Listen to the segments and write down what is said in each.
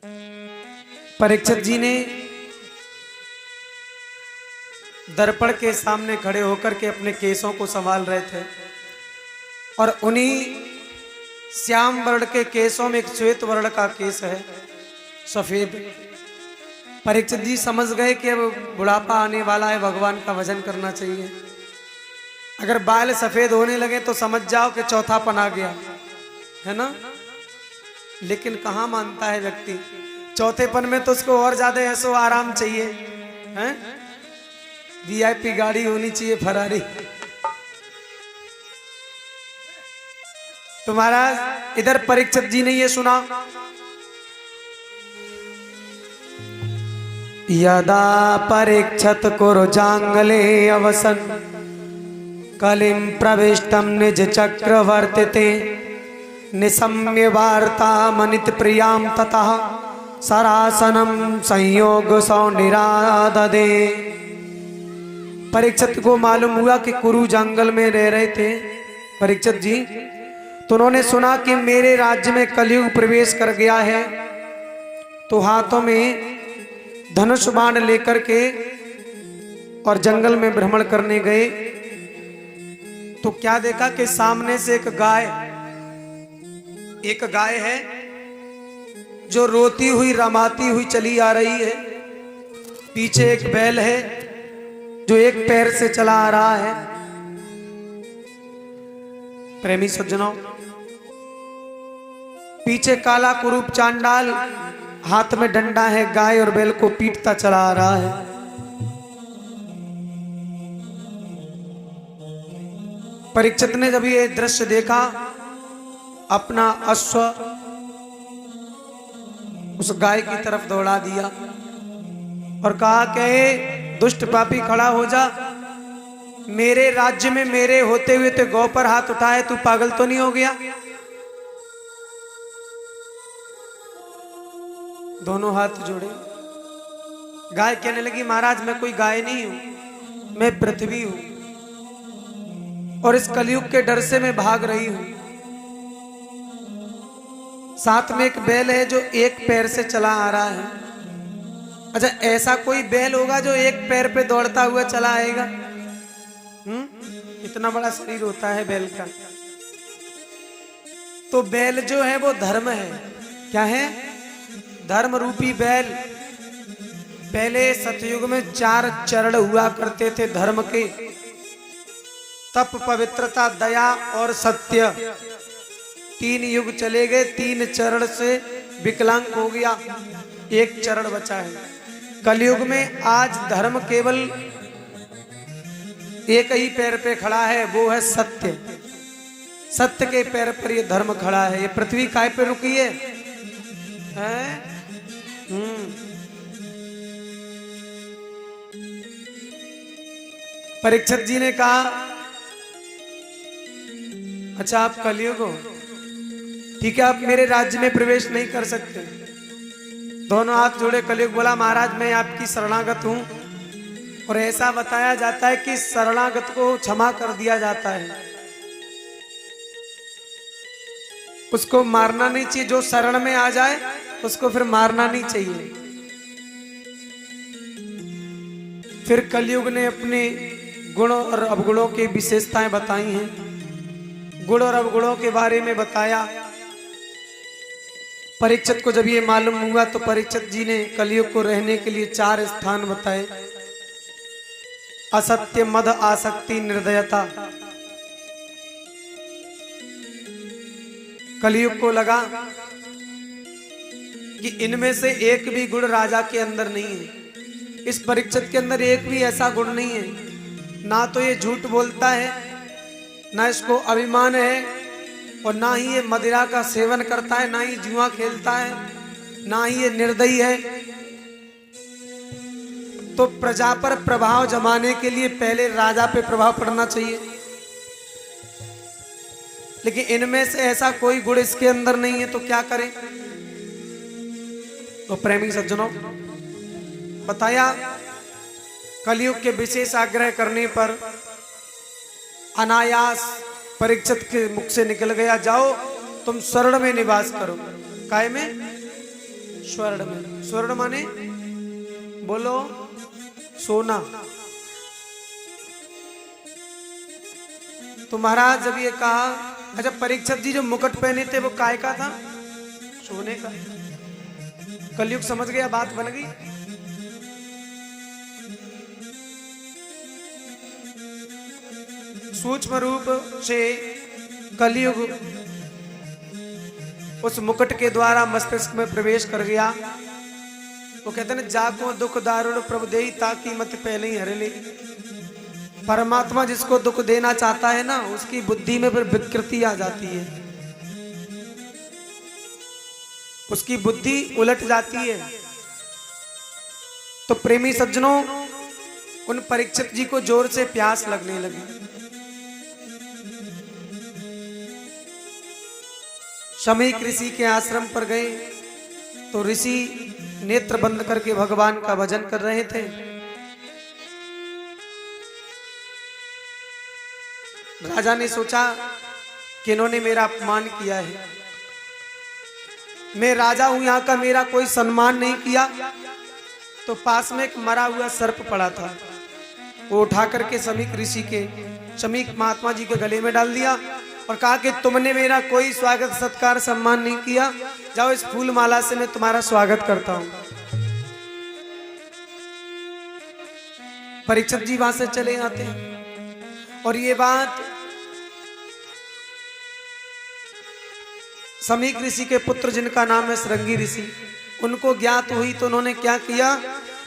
परीक्षित जी ने दर्पण के सामने खड़े होकर के अपने केसों को संभाल रहे थे और उन्हीं श्याम वर्ण के केसों में एक श्वेत वर्ण का केस है, सफेद। परीक्षित जी समझ गए कि अब बुढ़ापा आने वाला है, भगवान का भजन करना चाहिए। अगर बाल सफेद होने लगे तो समझ जाओ कि चौथापन आ गया है ना। लेकिन कहाँ मानता है व्यक्ति, चौथेपन में तो उसको और ज्यादा ऐसो आराम चाहिए हैं। वीआईपी गाड़ी होनी चाहिए, फरारी। तो महाराज इधर परीक्षित जी ने ये सुना, यदा परीक्षत कुरुजांगले अवसन कलिम प्रविष्टम निज चक्रवर्तिते निशम्य वार्ता मनित प्रियाम ततः सरासनम संयोग सौनिराददे। परीक्षित को मालूम हुआ कि कुरु जंगल में रह रहे थे परीक्षित जी, तो उन्होंने सुना कि मेरे राज्य में कलयुग प्रवेश कर गया है। तो हाथों में धनुष बाण लेकर के और जंगल में भ्रमण करने गए तो क्या देखा कि सामने से एक गाय है जो रोती हुई रमाती हुई चली आ रही है। पीछे एक बैल है जो एक पैर से चला आ रहा है। प्रेमी सज्जनों, पीछे काला कुरूप चांडाल हाथ में डंडा है, गाय और बैल को पीटता चला आ रहा है। परीक्षित ने जब ये दृश्य देखा, अपना अश्व उस गाय की तरफ दौड़ा दिया और कहा कि दुष्ट पापी खड़ा हो जा, मेरे राज्य में मेरे होते हुए तो गौ पर हाथ उठाए, तू पागल तो नहीं हो गया। दोनों हाथ जोड़े। गाय कहने लगी, महाराज मैं कोई गाय नहीं हूं, मैं पृथ्वी हूं और इस कलयुग के डर से मैं भाग रही हूं। साथ में एक बैल है जो एक पैर से चला आ रहा है। अच्छा, ऐसा कोई बैल होगा जो एक पैर पे दौड़ता हुआ चला आएगा? इतना बड़ा शरीर होता है बैल का। तो बैल जो है वो धर्म है। क्या है? धर्म रूपी बैल। पहले सतयुग में 4 चरण हुआ करते थे धर्म के, तप, पवित्रता, दया और सत्य। 3 युग चले गए, 3 चरण से विकलांग हो गया, 1 चरण बचा है। कलयुग में आज धर्म केवल एक ही पैर पे खड़ा है, वो है सत्य। सत्य के पैर पर ये धर्म खड़ा है। ये पृथ्वी काय पे रुकी है? परीक्षित जी ने कहा, अच्छा आप कलयुग हो, ठीक है, आप मेरे राज्य में प्रवेश नहीं कर सकते। दोनों हाथ जोड़े कलयुग बोला, महाराज मैं आपकी शरणागत हूं। और ऐसा बताया जाता है कि शरणागत को क्षमा कर दिया जाता है, उसको मारना नहीं चाहिए। जो शरण में आ जाए उसको फिर मारना नहीं चाहिए। फिर कलयुग ने अपने गुणों और अवगुणों की विशेषताएं बताई हैं। गुण और अवगुणों के बारे में बताया। परीक्षित को जब ये मालूम हुआ तो परीक्षित जी ने कलयुग को रहने के लिए 4 स्थान बताए। असत्य, मद, आसक्ति, निर्दयता। कलयुग को लगा कि इनमें से एक भी गुण राजा के अंदर नहीं है। इस परीक्षित के अंदर एक भी ऐसा गुण नहीं है। ना तो ये झूठ बोलता है, ना इसको अभिमान है, और ना ही ये मदिरा का सेवन करता है, ना ही जुआ खेलता है, ना ही ये निर्दयी है। तो प्रजा पर प्रभाव जमाने के लिए पहले राजा पे प्रभाव पड़ना चाहिए, लेकिन इनमें से ऐसा कोई गुण इसके अंदर नहीं है। तो क्या करें? तो प्रेमी सज्जनों, बताया कलयुग के विशेष आग्रह करने पर अनायास परीक्षित के मुख से निकल गया, जाओ तुम स्वर्ण में निवास करो। काय में? स्वर्ण में। स्वर्ण माने बोलो सोना। तो महाराज जब ये कहा, अच्छा परीक्षित जी जो मुकुट पहने थे वो काय का था? सोने का। कलयुग समझ गया, बात बन गई। सूक्ष्म रूप से कलयुग उस मुकुट के द्वारा मस्तिष्क में प्रवेश कर गया। वो कहते हैं जाको दुख दारुण प्रभु देई ताकि मत पहले ही हर ले। परमात्मा जिसको दुख देना चाहता है ना, उसकी बुद्धि में फिर विकृति आ जाती है, उसकी बुद्धि उलट जाती है। तो प्रेमी सज्जनों, उन परीक्षित जी को जोर से प्यास लगने लगी। शमीक ऋषि के आश्रम पर गए तो ऋषि नेत्र बंद करके भगवान का भजन कर रहे थे। राजा ने सोचा कि इन्होंने मेरा अपमान किया है, मैं राजा हूं, यहाँ का मेरा कोई सम्मान नहीं किया। तो पास में एक मरा हुआ सर्प पड़ा था, वो उठा करके शमीक महात्मा जी के गले में डाल दिया और कहा कि तुमने मेरा कोई स्वागत सत्कार सम्मान नहीं किया, जाओ इस फूल माला से मैं तुम्हारा स्वागत करता हूं। परीक्षित जी वहां से चले आते हैं और ये बात शमीक ऋषि के पुत्र जिनका नाम है श्रृंगी ऋषि, उनको ज्ञात हुई। तो उन्होंने क्या किया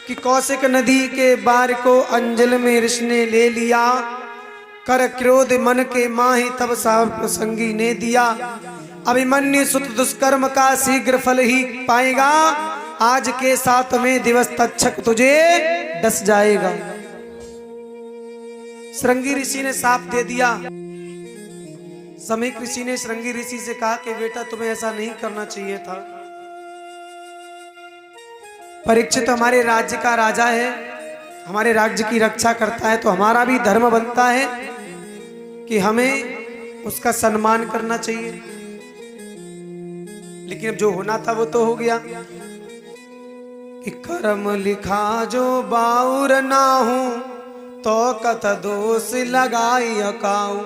कि कौशिक नदी के बार को अंजल में ऋषि ने ले लिया, कर क्रोध मन के माही तब साप संगी ने दिया। अभिमन्यु सुत दुष्कर्म का शीघ्र फल ही पाएगा, आज के 7वें दिवस तक्षक तुझे डस जाएगा। श्रृंगी ऋषि ने साप दे दिया। शमीक ऋषि ने श्रृंगी ऋषि से कहा कि बेटा तुम्हें ऐसा नहीं करना चाहिए था। परीक्षित हमारे राज्य का राजा है, हमारे राज्य की रक्षा करता है, तो हमारा भी धर्म बनता है कि हमें उसका सम्मान करना चाहिए। लेकिन अब जो होना था वो तो हो गया कि कर्म लिखा जो बाउर ना हूं तो कथ दोष लगाई अकाऊ।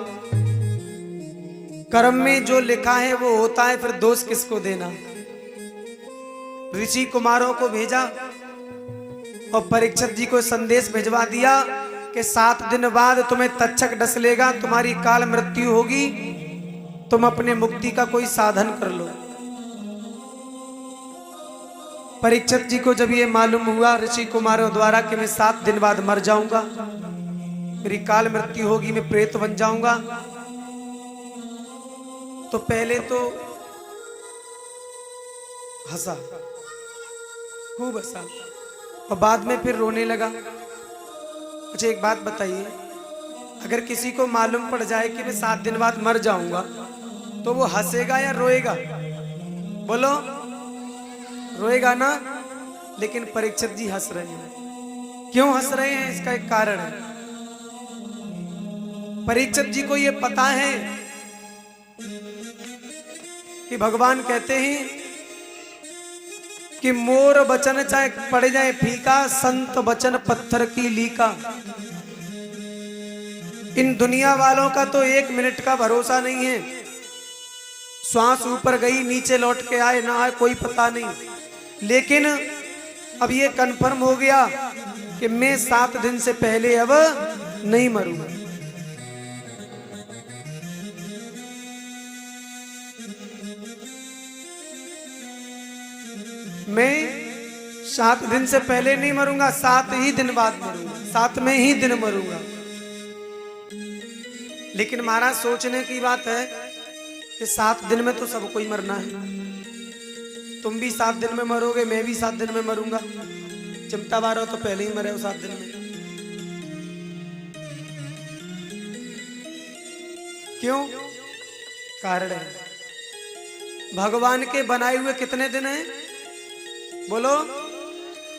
कर्म में जो लिखा है वो होता है, फिर दोष किसको देना। ऋषि कुमारों को भेजा और परीक्षित जी को संदेश भिजवा दिया कि 7 दिन बाद तुम्हें तक्षक डस लेगा, तुम्हारी काल मृत्यु होगी, तुम अपने मुक्ति का कोई साधन कर लो। परीक्षित जी को जब ये मालूम हुआ ऋषि कुमारों द्वारा कि मैं 7 दिन बाद मर जाऊंगा, मेरी काल मृत्यु होगी, मैं प्रेत बन जाऊंगा, तो पहले तो हंसा, खूब हंसा और बाद में फिर रोने लगा। अच्छा एक बात बताइए, अगर किसी को मालूम पड़ जाए कि मैं 7 दिन बाद मर जाऊंगा तो वो हंसेगा या रोएगा? बोलो, रोएगा ना। लेकिन परीक्षित जी हंस रहे हैं। क्यों हंस रहे हैं? इसका एक कारण है। परीक्षित जी को ये पता है कि भगवान कहते हैं कि मोर वचन चाहे पड़ जाए फीका, संत वचन पत्थर की लीका। इन दुनिया वालों का तो 1 मिनट का भरोसा नहीं है। श्वास ऊपर गई नीचे लौट के आए ना आए कोई पता नहीं। लेकिन अब ये कंफर्म हो गया कि मैं 7 दिन से पहले अब नहीं मरूंगा। मैं 7 दिन से पहले नहीं मरूंगा, 7 ही दिन बाद मरूंगा, 7वें ही दिन मरूंगा। लेकिन महाराज सोचने की बात है कि 7 दिन में तो सबको ही मरना है। तुम भी 7 दिन में मरोगे, मैं भी 7 दिन में मरूंगा। चिमटा बारो तो पहले ही मरे हो 7 दिन में। क्यों? कारण है, भगवान के बनाए हुए कितने दिन हैं? बोलो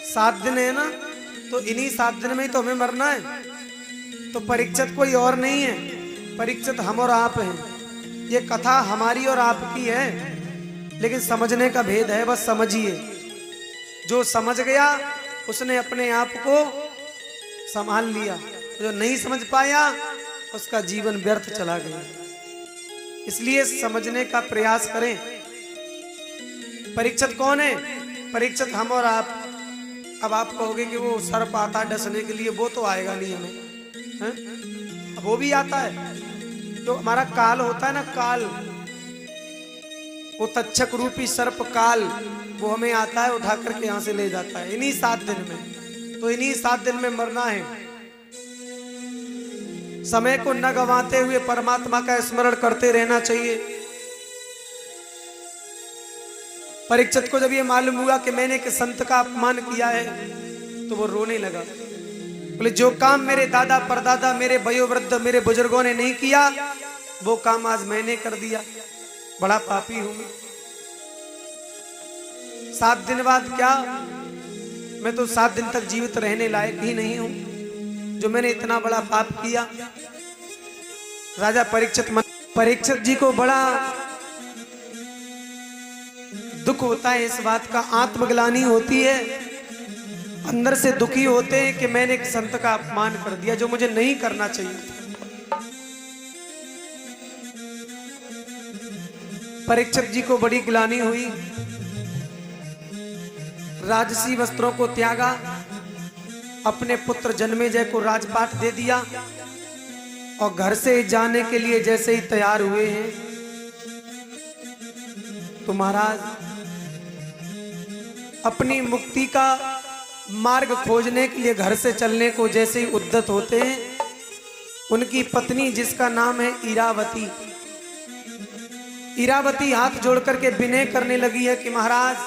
7 दिन है ना, तो इन्हीं 7 दिन में ही तो हमें मरना है। तो परीक्षित कोई और नहीं है, परीक्षित हम और आप हैं। ये कथा हमारी और आपकी है, लेकिन समझने का भेद है, बस समझिए। जो समझ गया उसने अपने आप को संभाल लिया, जो नहीं समझ पाया उसका जीवन व्यर्थ चला गया। इसलिए समझने का प्रयास करें। परीक्षित कौन है? परीक्षित हम और आप। अब आप कहोगे कि वो सर्प आता है डसने के लिए, वो तो आएगा नहीं हमें, हैं? अब वो भी आता है। तो हमारा काल होता है ना, काल, वो तक्षक रूपी सर्प काल, वो हमें आता है, उठा करके यहाँ से ले जाता है इन्हीं 7 दिन में। तो इन्हीं 7 दिन में मरना है। समय को न गंवाते हुए परमात्मा का स्मरण करते रहना चाहिए। परीक्षित को जब ये मालूम हुआ कि मैंने एक संत का अपमान किया है तो वो रोने लगा। बोले जो काम मेरे दादा परदादा, मेरे वयोवृद्ध, मेरे बुजुर्गों ने नहीं किया, वो काम आज मैंने कर दिया, बड़ा पापी हूं मैं। 7 दिन बाद क्या, मैं तो 7 दिन तक जीवित रहने लायक ही नहीं हूं, जो मैंने इतना बड़ा पाप किया। राजा परीक्षित जी को बड़ा दुख होता है इस बात का, आत्मग्लानि होती है, अंदर से दुखी होते हैं कि मैंने एक संत का अपमान कर दिया जो मुझे नहीं करना चाहिए। परीक्षित जी को बड़ी ग्लानि हुई, राजसी वस्त्रों को त्यागा, अपने पुत्र जन्मेजय को राजपाट दे दिया और घर से जाने के लिए जैसे ही तैयार हुए हैं तो महाराज अपनी मुक्ति का मार्ग खोजने के लिए घर से चलने को जैसे ही उद्यत होते हैं, उनकी पत्नी जिसका नाम है इरावती, इरावती हाथ जोड़ करके विनय करने लगी है कि महाराज